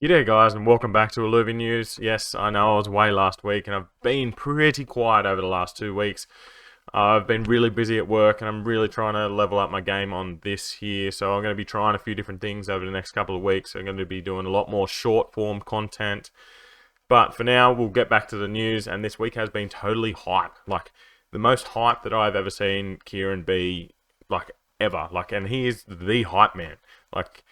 G'day guys and welcome back to Illuvinews. Yes, I know I was away last week and I've been pretty quiet over the last 2 weeks. I've been really busy at work and I'm really trying to level up my game on this here. So I'm going to be trying a few different things over the next couple of weeks. I'm going to be doing a lot more short form content. But for now, we'll get back to the news, and this week has been totally hype. Like the most hype that I've ever seen Kieran be, like, ever. Like, and he is the hype man. Like,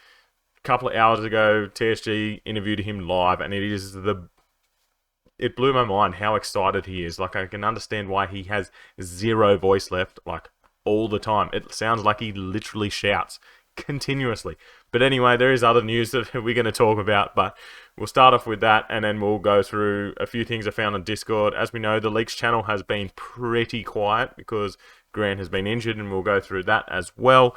couple of hours ago, TSG interviewed him live, and it blew my mind how excited he is. Like, I can understand why he has zero voice left, like, all the time. It sounds like he literally shouts continuously. But anyway, there is other news that we're going to talk about, but we'll start off with that, and then we'll go through a few things I found on Discord. As we know, the Leaks channel has been pretty quiet because Grant has been injured, and we'll go through that as well.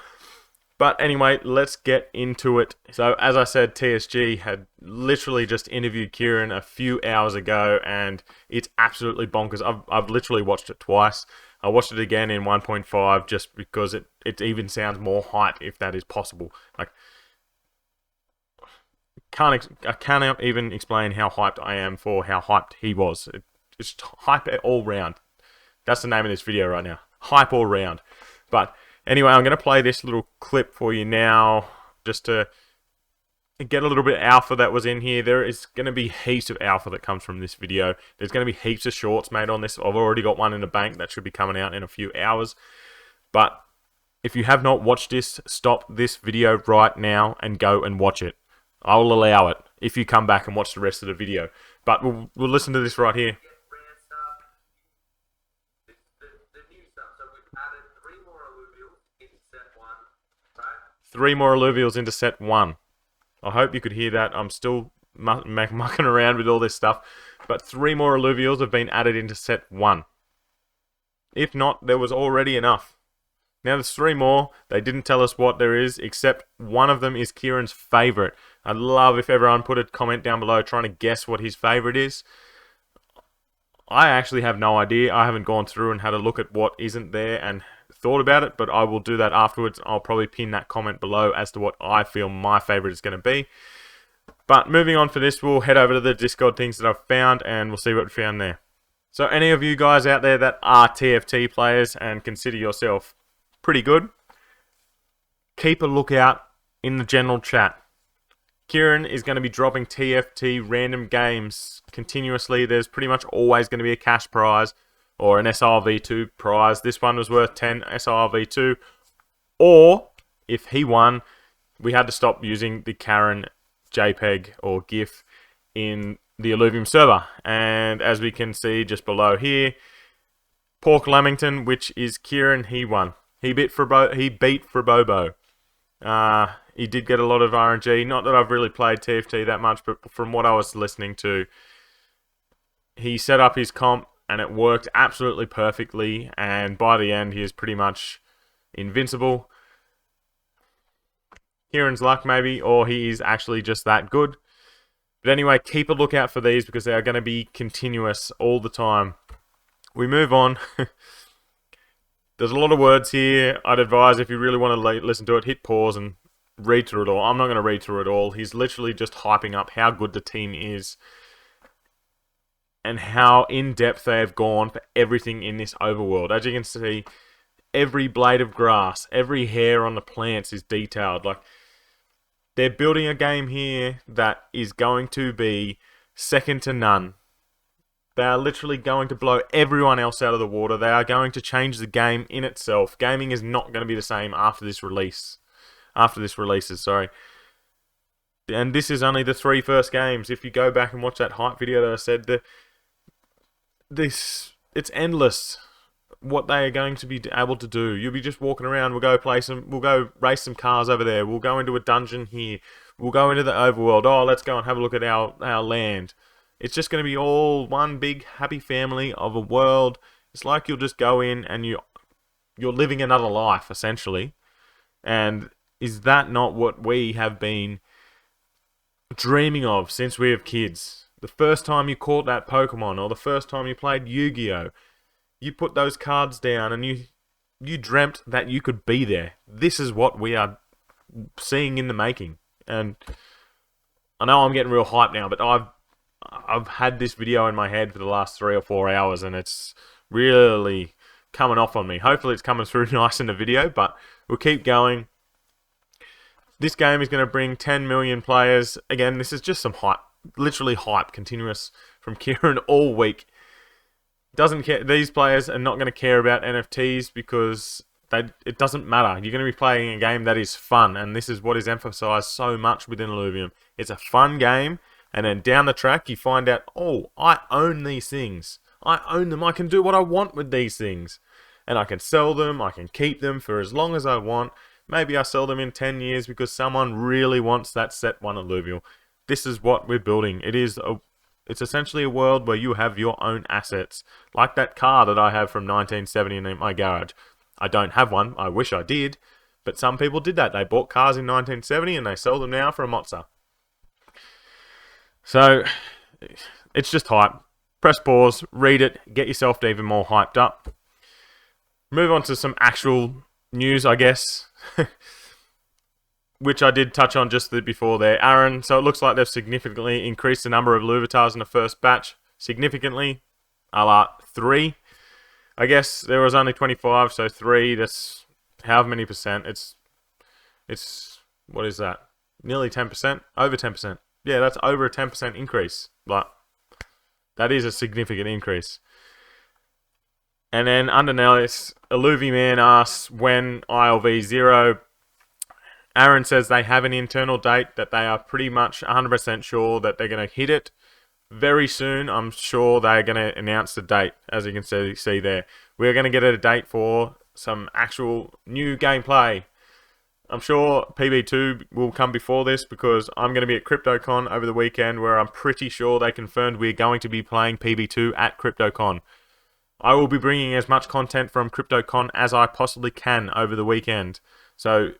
But anyway, let's get into it. So as I said, TSG had literally just interviewed Kieran a few hours ago, and it's absolutely bonkers. I've literally watched it twice. I watched it again in 1.5 just because it even sounds more hype, if that is possible. Like, I cannot even explain how hyped I am for how hyped he was. It's hype all round. That's the name of this video right now. Hype all round. But anyway, I'm going to play this little clip for you now, just to get a little bit of alpha that was in here. There is going to be heaps of alpha that comes from this video. There's going to be heaps of shorts made on this. I've already got one in the bank that should be coming out in a few hours. But if you have not watched this, stop this video right now and go and watch it. I will allow it if you come back and watch the rest of the video. But we'll listen to this right here. Three more alluvials into set one. I hope you could hear that. I'm still mucking around with all this stuff. But three more alluvials have been added into set one. If not, there was already enough. Now there's three more. They didn't tell us what there is, except one of them is Kieran's favourite. I'd love if everyone put a comment down below trying to guess what his favourite is. I actually have no idea. I haven't gone through and had a look at what isn't there and thought about it, but I will do that afterwards. I'll probably pin that comment below as to what I feel my favourite is going to be. But moving on for this, we'll head over to the Discord things that I've found and we'll see what we found there. So any of you guys out there that are TFT players and consider yourself pretty good, keep a lookout in the general chat. Kieran is going to be dropping TFT random games continuously. There's pretty much always going to be a cash prize or an SRV2 prize. This one was worth 10 SRV2. Or, if he won, we had to stop using the Karen JPEG or GIF in the Illuvium server. And as we can see just below here, Pork Lamington, which is Kieran, he won. He beat Frabobo. He did get a lot of RNG. Not that I've really played TFT that much, but from what I was listening to, he set up his comp and it worked absolutely perfectly. And by the end, he is pretty much invincible. Kieran's luck, maybe, or he is actually just that good. But anyway, keep a lookout for these because they are going to be continuous all the time. We move on. There's a lot of words here. I'd advise if you really want to listen to it, hit pause and read through it all. I'm not going to read through it all. He's literally just hyping up how good the team is and how in-depth they have gone for everything in this overworld. As you can see, every blade of grass, every hair on the plants is detailed. Like, they're building a game here that is going to be second to none. They are literally going to blow everyone else out of the water. They are going to change the game in itself. Gaming is not going to be the same after this release. After this releases, sorry. And this is only the three first games. If you go back and watch that hype video that I said, it's endless what they are going to be able to do. You'll be just walking around. We'll go race some cars over there. We'll go into a dungeon here. We'll go into the overworld. Oh, let's go and have a look at our land. It's just going to be all one big happy family of a world. It's like you'll just go in and you're living another life, essentially. And is that not what we have been dreaming of since we were kids? The first time you caught that Pokemon or the first time you played Yu-Gi-Oh! You put those cards down and you dreamt that you could be there. This is what we are seeing in the making. And I know I'm getting real hyped now, but I've had this video in my head for the last 3 or 4 hours, and it's really coming off on me. Hopefully it's coming through nice in the video, but we'll keep going. This game is going to bring 10 million players. Again, this is just some hype, literally hype, continuous from Kieran all week. Doesn't care. These players are not going to care about NFTs because it doesn't matter. You're going to be playing a game that is fun, and this is what is emphasized so much within Illuvium. It's a fun game, and then down the track you find out, oh, I own these things. I own them. I can do what I want with these things, and I can sell them. I can keep them for as long as I want. Maybe I sell them in 10 years because someone really wants that set 1 Illuvium. This is what we're building. It's essentially a world where you have your own assets, like that car that I have from 1970 in my garage. I don't have one. I wish I did, but some people did that. They bought cars in 1970 and they sell them now for a mozza. So it's just hype. Press pause, read it, get yourself even more hyped up. Move on to some actual news, I guess, which I did touch on just before there. Aaron, so it looks like they've significantly increased the number of Illuvitars in the first batch. Significantly, a la 3. I guess there was only 25, so 3, that's however many percent. It's what is that? Nearly 10%? Over 10%. Yeah, that's over a 10% increase. But that is a significant increase. And then underneath this, Illuviman asks when ILV0. Aaron says they have an internal date that they are pretty much 100% sure that they're going to hit it very soon. I'm sure they're going to announce the date, as you can see there. We're going to get a date for some actual new gameplay. I'm sure PB2 will come before this because I'm going to be at CryptoCon over the weekend, where I'm pretty sure they confirmed we're going to be playing PB2 at CryptoCon. I will be bringing as much content from CryptoCon as I possibly can over the weekend. So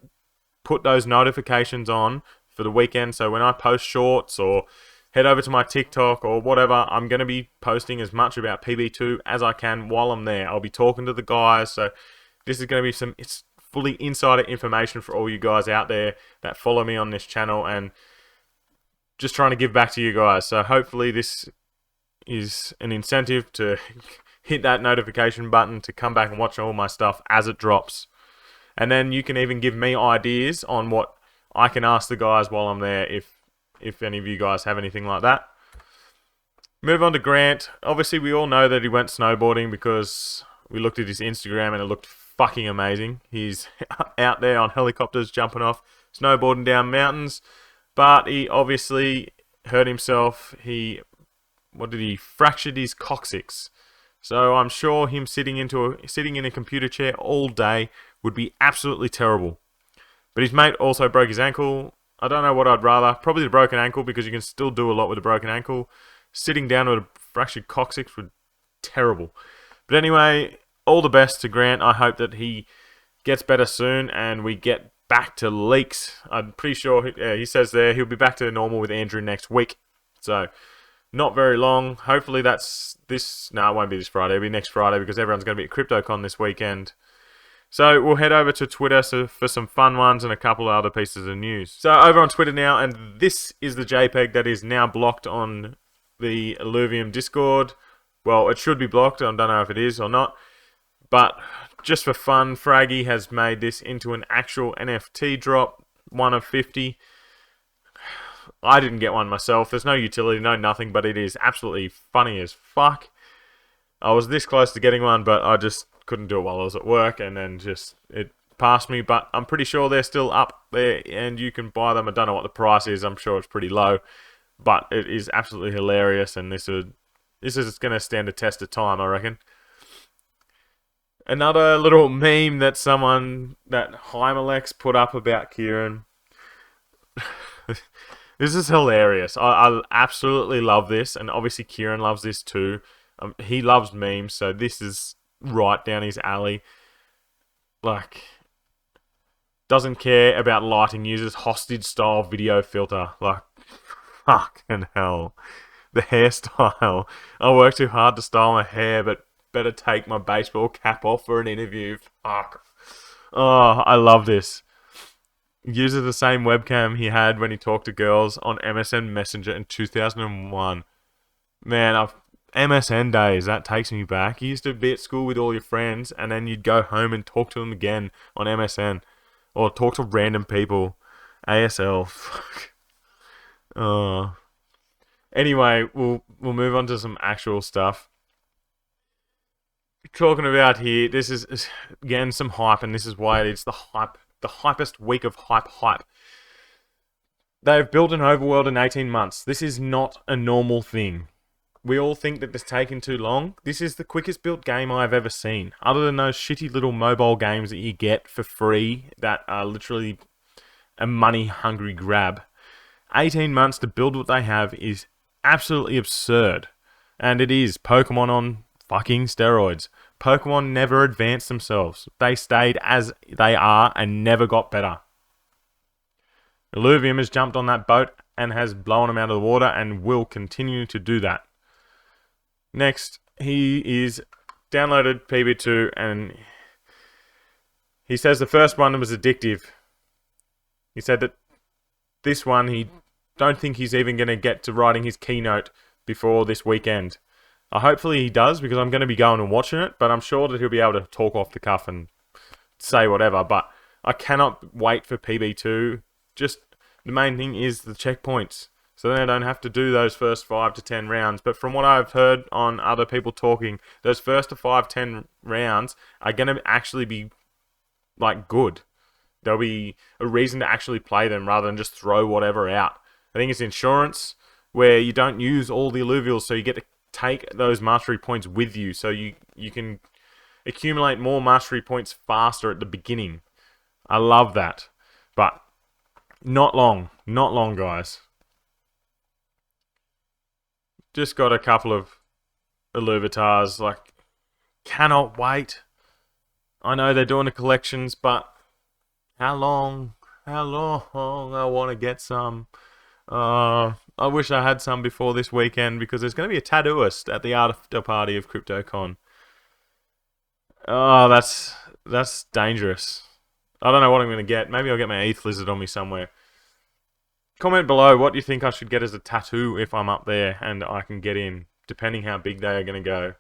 put those notifications on for the weekend. So when I post shorts or head over to my TikTok or whatever, I'm going to be posting as much about PB2 as I can while I'm there. I'll be talking to the guys. So this is going to be it's fully insider information for all you guys out there that follow me on this channel and just trying to give back to you guys. So hopefully this is an incentive to hit that notification button to come back and watch all my stuff as it drops. And then you can even give me ideas on what I can ask the guys while I'm there if any of you guys have anything like that. Move on to Grant. Obviously, we all know that he went snowboarding because we looked at his Instagram and it looked fucking amazing. He's out there on helicopters, jumping off, snowboarding down mountains. But he obviously hurt himself. He fractured his coccyx. So I'm sure him sitting in a computer chair all day would be absolutely terrible. But his mate also broke his ankle. I don't know what I'd rather. Probably the broken ankle, because you can still do a lot with a broken ankle. Sitting down with a fractured coccyx would be terrible. But anyway, all the best to Grant. I hope that he gets better soon and we get back to leaks. I'm pretty sure he says there he'll be back to normal with Andrew next week. So not very long. Hopefully that's this. No, it won't be this Friday. It'll be next Friday because everyone's going to be at CryptoCon this weekend. So we'll head over to Twitter for some fun ones and a couple of other pieces of news. So over on Twitter now, and this is the JPEG that is now blocked on the Illuvium Discord. Well, it should be blocked. I don't know if it is or not. But just for fun, Fraggy has made this into an actual NFT drop, 1 of 50. I didn't get one myself. There's no utility, no nothing, but it is absolutely funny as fuck. I was this close to getting one, but I just couldn't do it while I was at work, and then it passed me. But I'm pretty sure they're still up there, and you can buy them. I don't know what the price is. I'm sure it's pretty low, but it is absolutely hilarious, and this is going to stand a test of time, I reckon. Another little meme that Heimelex put up about Kieran. This is hilarious. I absolutely love this, and obviously Kieran loves this too. He loves memes, so this is right down his alley. Like, doesn't care about lighting, uses hostage-style video filter. Like, fucking hell. The hairstyle. I work too hard to style my hair, but better take my baseball cap off for an interview. Fuck. Oh, I love this. Uses the same webcam he had when he talked to girls on MSN Messenger in 2001. Man, MSN days, that takes me back. You used to be at school with all your friends, and then you'd go home and talk to them again on MSN. Or talk to random people. ASL. Fuck. Oh. Anyway, we'll move on to some actual stuff. Talking about here, this is again some hype, and this is why it's the hypest week of hype. They've built an overworld in 18 months. This is not a normal thing. We all think that it's taken too long. This is the quickest built game I've ever seen. Other than those shitty little mobile games that you get for free that are literally a money-hungry grab. 18 months to build what they have is absolutely absurd. And it is Pokemon on fucking steroids. Pokemon never advanced themselves. They stayed as they are and never got better. Illuvium has jumped on that boat and has blown them out of the water and will continue to do that. Next, he is downloaded PB2 and he says the first one was addictive. He said that this one, he don't think he's even going to get to writing his keynote before this weekend. Hopefully he does, because I'm going to be going and watching it, but I'm sure that he'll be able to talk off the cuff and say whatever. But I cannot wait for PB2. Just the main thing is the checkpoints. So then I don't have to do those first 5 to 10 rounds. But from what I've heard on other people talking, those first to 5-10 rounds are going to actually be like good. There'll be a reason to actually play them rather than just throw whatever out. I think it's insurance where you don't use all the alluvials, so you get to take those mastery points with you, so you can accumulate more mastery points faster at the beginning. I love that. But not long, guys. Just got a couple of Illuvitars, like, cannot wait. I know they're doing the collections, but how long? I want to get some. I wish I had some before this weekend, because there's going to be a tattooist at the after party of CryptoCon. Oh, that's dangerous. I don't know what I'm going to get. Maybe I'll get my ETH lizard on me somewhere. Comment below, what do you think I should get as a tattoo if I'm up there and I can get in, depending how big they are going to go.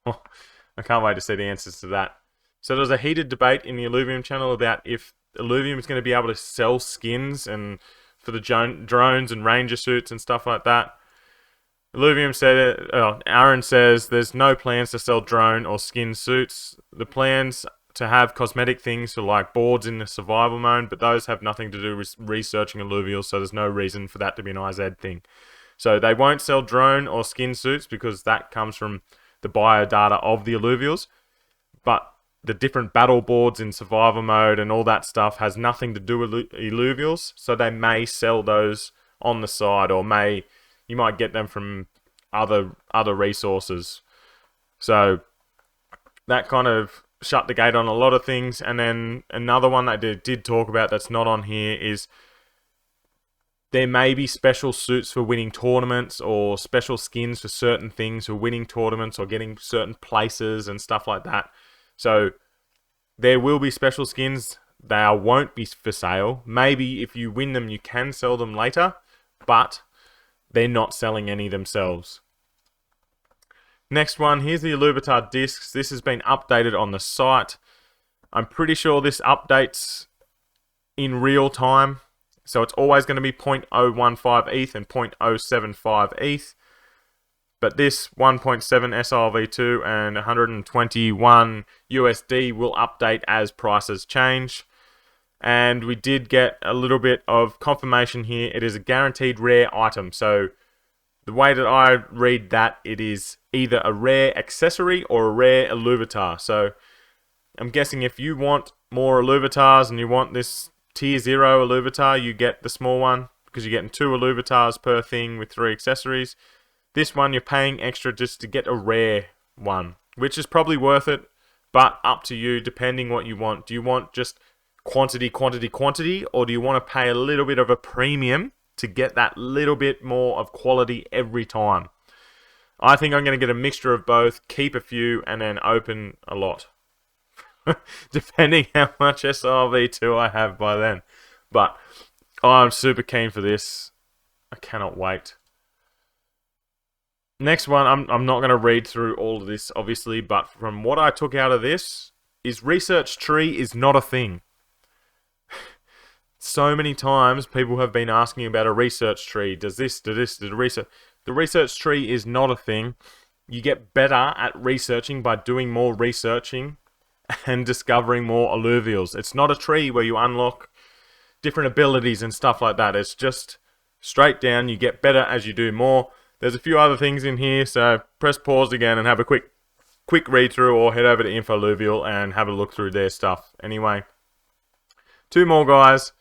Oh, I can't wait to see the answers to that. So there's a heated debate in the Illuvium channel about if Illuvium is going to be able to sell skins and for the drones and ranger suits and stuff like that. Illuvium said, Aaron says there's no plans to sell drone or skin suits. The plans to have cosmetic things for like boards in the survival mode, but those have nothing to do with researching alluvials, so there's no reason for that to be an IZ thing. So they won't sell drone or skin suits because that comes from the biodata of the alluvials, but the different battle boards in survival mode and all that stuff has nothing to do with alluvials, so they may sell those on the side, or you might get them from other resources. So that kind of shut the gate on a lot of things. And then another one that they did talk about that's not on here is there may be special suits for winning tournaments or special skins for certain things for winning tournaments or getting certain places and stuff like that. So there will be special skins. They won't be for sale. Maybe if you win them, you can sell them later, but they're not selling any themselves. Next one, here's the Illuvitar discs. This has been updated on the site. I'm pretty sure this updates in real time. So it's always going to be 0.015 ETH and 0.075 ETH. But this 1.7 SRV2 and 121 USD will update as prices change. And we did get a little bit of confirmation here. It is a guaranteed rare item. So the way that I read that, it is either a rare accessory or a rare Illuvitar. So I'm guessing if you want more Illuvitars and you want this tier 0 Illuvitar, you get the small one because you're getting 2 Illuvitars per thing with 3 accessories. This one you're paying extra just to get a rare one, which is probably worth it, but up to you depending what you want. Do you want just quantity, or do you want to pay a little bit of a premium to get that little bit more of quality every time? I think I'm going to get a mixture of both, keep a few, and then open a lot. depending how much SRV2 I have by then. But I'm super keen for this. I cannot wait. Next one, I'm not going to read through all of this, obviously, but from what I took out of this, is research tree is not a thing. So many times people have been asking about a research tree. Does the research? The research tree is not a thing. You get better at researching by doing more researching and discovering more alluvials. It's not a tree where you unlock different abilities and stuff like that. It's just straight down. You get better as you do more. There's a few other things in here, so press pause again and have a quick read through, or head over to Illuvium and have a look through their stuff. Anyway, two more guys.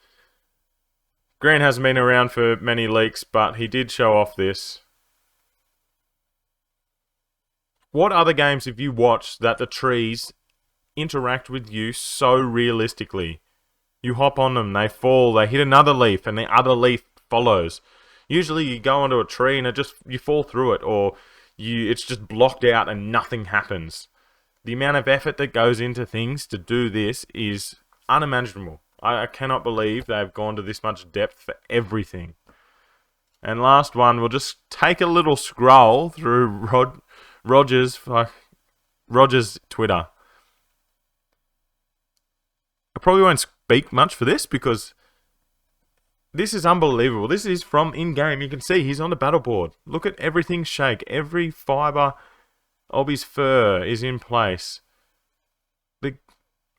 Grant hasn't been around for many leaks, but he did show off this. What other games have you watched that the trees interact with you so realistically? You hop on them, they fall, they hit another leaf, and the other leaf follows. Usually you go onto a tree and you fall through it, or it's just blocked out and nothing happens. The amount of effort that goes into things to do this is unimaginable. I cannot believe they've gone to this much depth for everything. And last one, we'll just take a little scroll through Roger's Twitter. I probably won't speak much for this because this is unbelievable. This is from in-game. You can see he's on the battle board. Look at everything shake. Every fiber of his fur is in place.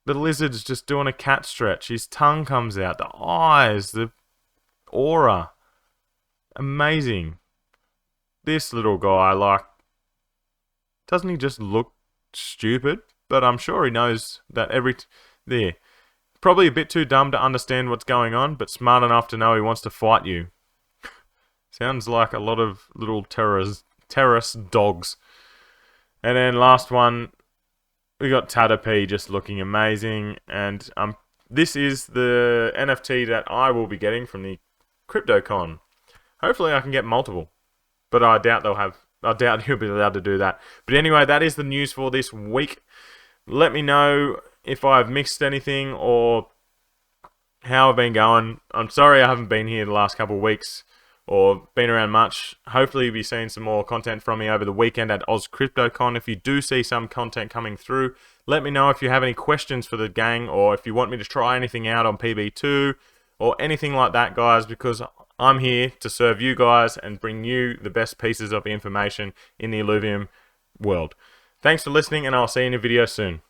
The lizard's just doing a cat stretch. His tongue comes out. The eyes, the aura. Amazing. This little guy, doesn't he just look stupid? But I'm sure he knows that there. Probably a bit too dumb to understand what's going on, but smart enough to know he wants to fight you. Sounds like a lot of little terrorist dogs. And then last one, we got Tatterpee just looking amazing. And this is the NFT that I will be getting from the CryptoCon. Hopefully I can get multiple, but I doubt he'll be allowed to do that. But anyway, that is the news for this week. Let me know if I've mixed anything or how I've been going. I'm sorry I haven't been here the last couple of weeks or been around much. Hopefully you'll be seeing some more content from me over the weekend at Oz CryptoCon. If you do see some content coming through, let me know if you have any questions for the gang, or if you want me to try anything out on PB2 or anything like that, guys, because I'm here to serve you guys and bring you the best pieces of information in the Illuvium world. Thanks for listening, and I'll see you in a video soon.